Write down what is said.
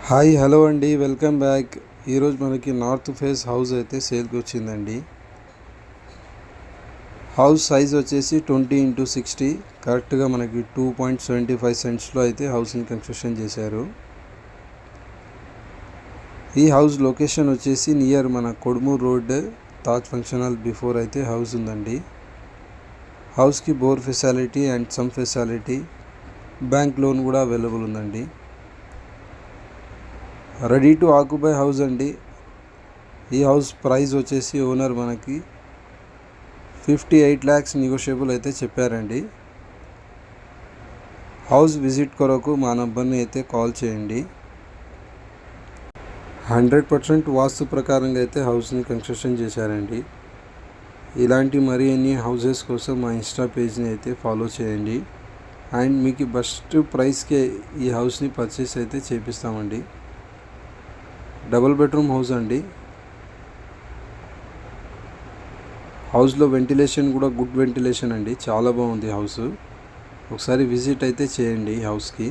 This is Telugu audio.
హాయ్ హలో అండి, వెల్కమ్ బ్యాక్. ఈరోజు మనకి నార్త్ ఫేస్ హౌస్ అయితే సేల్కి వచ్చిందండి. హౌస్ సైజ్ వచ్చేసి 20x60, కరెక్ట్గా మనకి 2.75 సెంట్స్లో అయితే హౌస్ని కన్స్ట్రక్షన్ చేశారు. ఈ హౌస్ లొకేషన్ వచ్చేసి నియర్ మన Kodumur road, Taj function hall before అయితే హౌస్ ఉందండి. హౌస్కి bore facility and some facility, bank loan కూడా అవైలబుల్ ఉందండి. రెడీ టు ఆక్యుపై హౌస్ అండి. ఈ హౌస్ ప్రైస్ వచ్చేసి ఓనర్ మనకి 58 lakhs నెగోషియబుల్ అయితే చెప్పారండి. హౌస్ విజిట్ కొరకు మా నంబర్ని అయితే కాల్ చేయండి. 100% వాస్తు ప్రకారంగా అయితే హౌస్ని కన్స్ట్రక్షన్ చేశారండి. ఇలాంటి మరి ఎన్ని హౌసెస్ కోసం మా ఇన్స్టా పేజ్ని అయితే ఫాలో చేయండి. అండ్ మీకు బెస్ట్ ప్రైస్కే ఈ హౌస్ని పర్చేస్ అయితే చేపిస్తామండి. డబుల్ బెడ్రూమ్ హౌస్ అండి. హౌస్లో వెంటిలేషన్ కూడా గుడ్ వెంటిలేషన్ అండి, చాలా బాగుంది హౌస్. ఒకసారి విజిట్ అయితే చేయండి హౌస్కి.